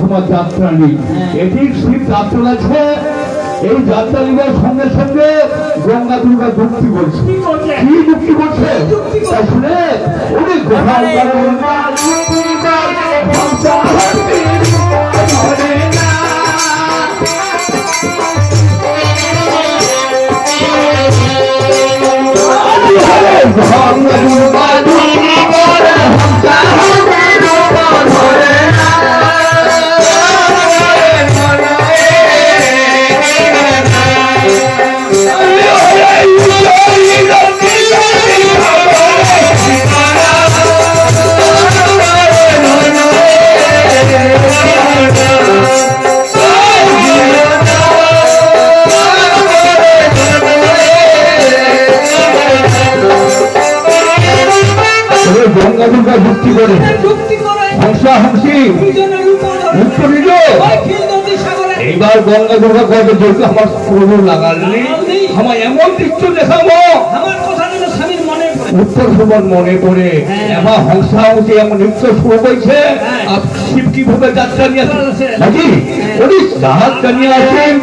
তোমার যাত্রা নেই। এটি শিব যাত্রা আছে। এই যাত্রা নিবার সঙ্গে সঙ্গে গঙ্গা দুর্গা যুক্তি বলছে। কি যুক্তি বলছে শুনে উনি গঙ্গা দুর্গা যুক্তি করে হংসা হংসি উত্তর নিল। এইবার গঙ্গা দুর্গা কবে যেহেতু আমার প্রভু লাগালনি আমার এমন দৃশ্য দেখাবো উত্তর সুমন মনে পড়ে এবার হংসা হংসি এমন নৃত্য শুরু করেছে। আর শিব কি ভাবে যাত্রা নিয়ে আসছে নাকি উনি যাত্রা নিয়ে আসেন।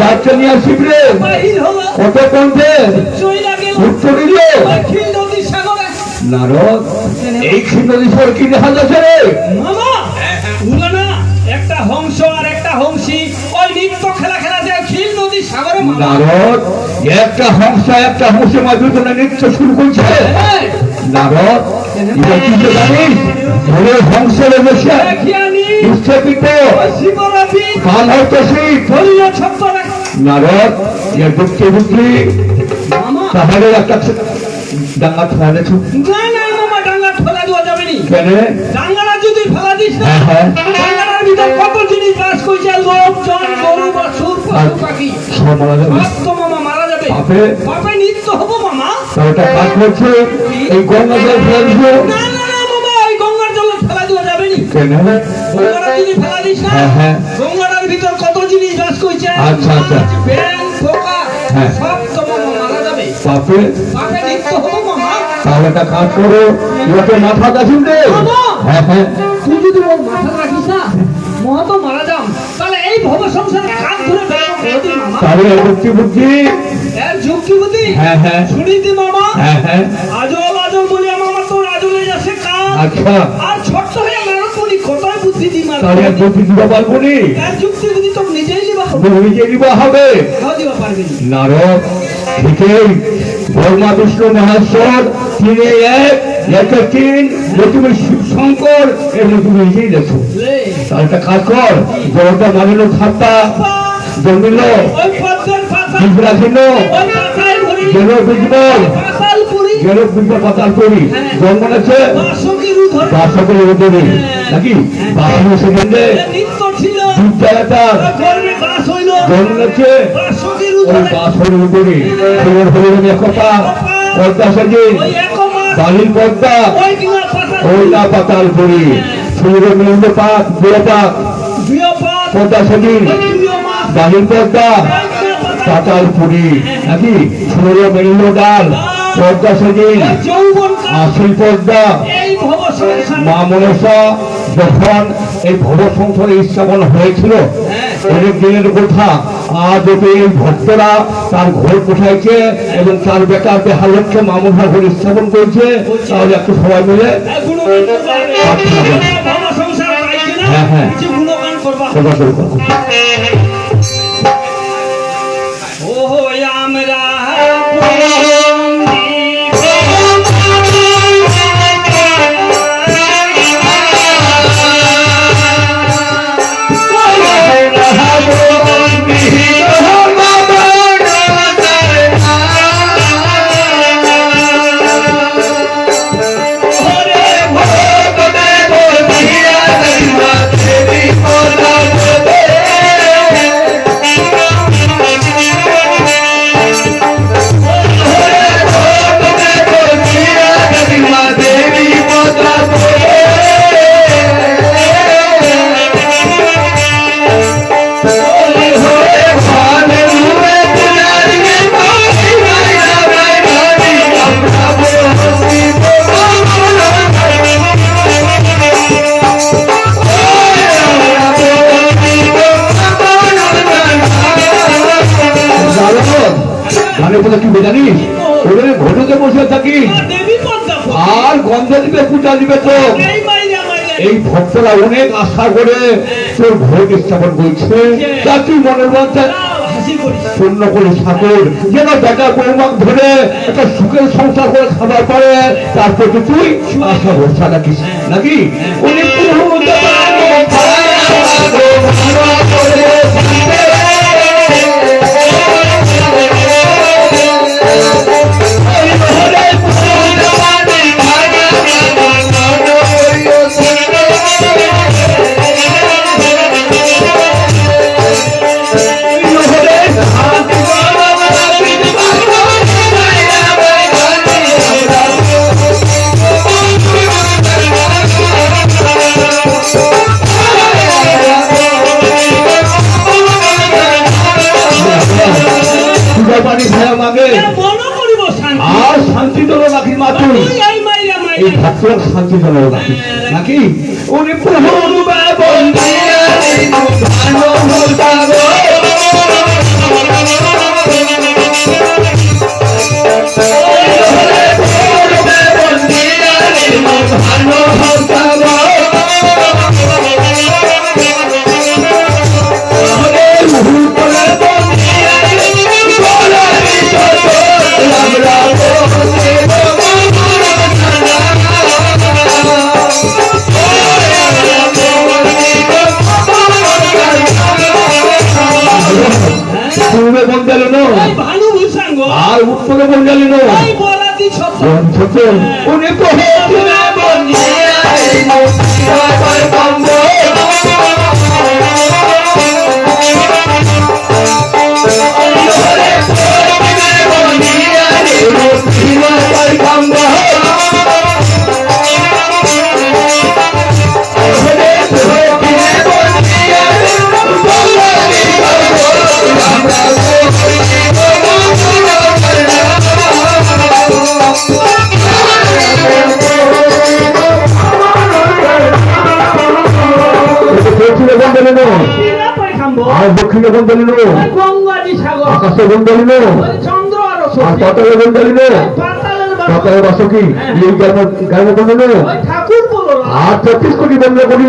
যাত্রা নিয়ে শিবরে কত কণ্ঠে উত্তর দিল। নারদ এই ক্ষীণদীশ্বর কি দেখা যাচ্ছে রে একটা হংস আর একটা হংসী ওই নিত্য খেলা খেলাতে ক্ষীণ নদীর সাগরে। নারদ একটা হংসা একটা হংসে মাঝে নৃত্য শুরু করছে। নারদ জানিস ধরে হংসের বসে নারদ যুক্তি বুদ্ধি তাহলে একটা ডাঙ্গা ফেলা দিচ্ছ। ডাঙ্গা ফেলা দেওয়া যাবে নি কেন? ডাঙ্গাটা যদি ফেলা দিস না ডাঙ্গাটার ভিতর কত জিনিস বাস করছে লোক জন গরু বাছুর পশু পাখি সব মারা যাবে। তো মামা মারা যাবে। বাপে নিত্য হবো মামা। ওটা কাজ করছে এই গঙ্গা জল ফেলা দিচ্ছ। না না না মামা ওই গঙ্গার জল ফেলা দেওয়া যাবে নি। কেন? গঙ্গাটা যদি ফেলা দিস না গঙ্গাটার ভিতর কত জিনিস বাস করছে। আচ্ছা আচ্ছা ব্যাং পোকা সব তো মামা মারা যাবে। বাপে বাপে নিত্য হবো মামা। তাহলে একটা কাজ করো ইউকে মাথা দাসুন দে। তুই যদি ওর মাথা রাখিস না মহা তো মারা যাম তাহলে এই ভব সংসারে কাজ ধরে বেরোবো মামা। তাহলে যুক্তি বুদ্ধি এর যুক্তি বুদ্ধি শুনি দি মামা। আজল আজল বলি আমার তো আজলে যাচ্ছে কাজ। আচ্ছা আর ছোট্ট হয়ে নারদ বলি কোথায় বুদ্ধি দি মার। তাহলে বুদ্ধি দিবা পারবো নি। এর যুক্তি বুদ্ধি তো নিজেই দিবা হবে। নিজে দিবা হবে দিবা পারবি নারদ ঠিকই ব্রহ্মা বিষ্ণু মহেশ্বর তিনি এক তিন তুমি শিব শঙ্কর এর তুমি নিজেই দেখো। তাহলে একটা কাজ কর জলটা মানিল খাতা জমিল রাখিল গেল বুঝবল গেল বুঝবো পাতাল করি জন্ম আছে বাসকের উদরে নাকি বাসন সেকেন্ডে দুধটার জন্ম আছে ওই বাসন উদরে তোমার হরিণ একতা পদ্মা সাজে বালির পদ্মা ওই না পাতাল করি সূর্য মিলিন্দ পাত বিয়পাত পদ্মা সাজিন বালির পদ্মা পাতাল পুরি নাকি সূর্য মিলিন্দ ডাল পদ্মা সাজিন আশিল পদ্মা মা মনসা যখন এই ভব সংসারে স্থাপন হয়েছিল অনেক দিনের কথা আজ এই ভক্তরা তার ঘর পোষাইছে এবং তার বেটা বেহালকে মা মনসা ঘর স্থাপন করেছে। তাহলে একটু সবাই মিলে হ্যাঁ আমরা মানে বলে কি জানিস ওদের ঘটকে বসে থাকি দেবী পদ্মা আর গন্ধ দিবে পূজা দিবে তো এই মাইরা মাইরা এই ভক্তরা অনেক আশা করে তোর ঘরে স্থাপন করছে তা তুই মনের মধ্যে হাসি করিস শূন্য করে ঠাকুর যেন বেটা বৌমাক ধরে একটা সুখের সংসার করে খাবার পারে তারপর তো তুই আশা ভরসা রাখিস নাকি উনি পানি খাওয়া মাগে মনে করিব শান্তি আর শান্তি দল রাখি মাত্র এই মাইরা এই মাইরা ভক্তরা শান্তি দল রাখি নাকি উনি প্রভু পূর্বে বন্দালিন ভানু ভূষাঙ্গ আর উত্তরে বন্দালিন এই বলাতি সত্য ছোট উনি প্রভু আর দক্ষিণে বন্দালিন গঙ্গাজি সাগর আকাশে বন্দালিন চন্দ্র আর আর পাতালে বন্দালিন পাতালের পাতালে বাসকি এই গায়ে বন্দালিন ঠাকুর বলো আর 33 কোটি বন্ধ করি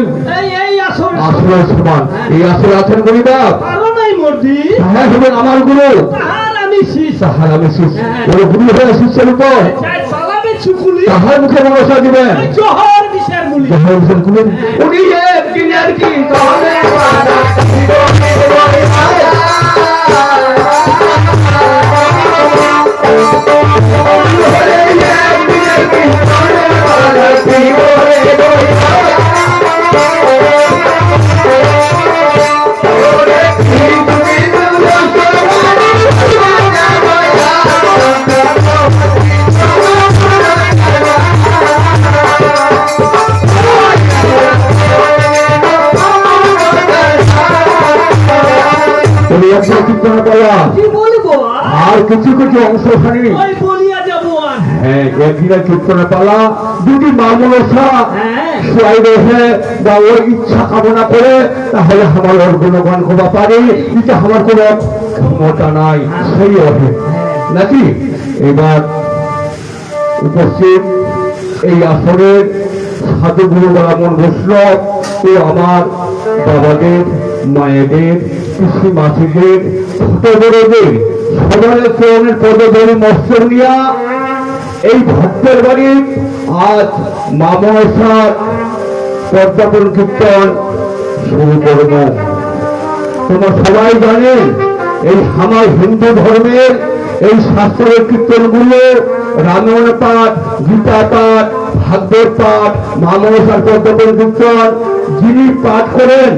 এই আসর আসলে সমান এই আসলে আছেন করি বাপ পারো নাই মর্দি হ্যাঁ হবেন আমার গুরু তাহার আমি শীষ তাহার আমি শিষ ওর গুরু হয়ে শিষ্যের উপর চালাবে চুকুলি তাহার মুখে ভরসা দিবেন জহর বিশার মুলি যাহার মুখে খুলেন উনি একদিনের কি তবে কি বলবো আর কিছু কিছু অংশ খানি ওই বলিয়া যাবো আর হ্যাঁ একদিনের কীর্তনের পালা যদি মামলসা হ্যাঁ শুয়াই রহে বা ওর ইচ্ছা কামনা করে তাহলে আমার ওর গুণগান করবা পারে এটা আমার কোনো ক্ষমতা নাই সেই হবে নাকি এবার উপস্থিত এই আসরের সাধু গুরু ব্রাহ্মণ বৈষ্ণব ও আমার বাবাদের মায়েদের কৃষি মাসিদের ছোট বড়দের সবার চরণের পদে ধরে মৎস্য নিয়া এই ভক্তের বাড়ি আজ মামসার পদ্মাপন কীর্তন শুরু করব। তোমরা সবাই জানেন এই আমার হিন্দু ধর্মের এই শাস্ত্রের কীর্তনগুলো রামায়ণ পাঠ, গীতা পাঠ, ভাগবত পাঠ, মামসার পদ্মাপন কীর্তন যিনি পাঠ করেন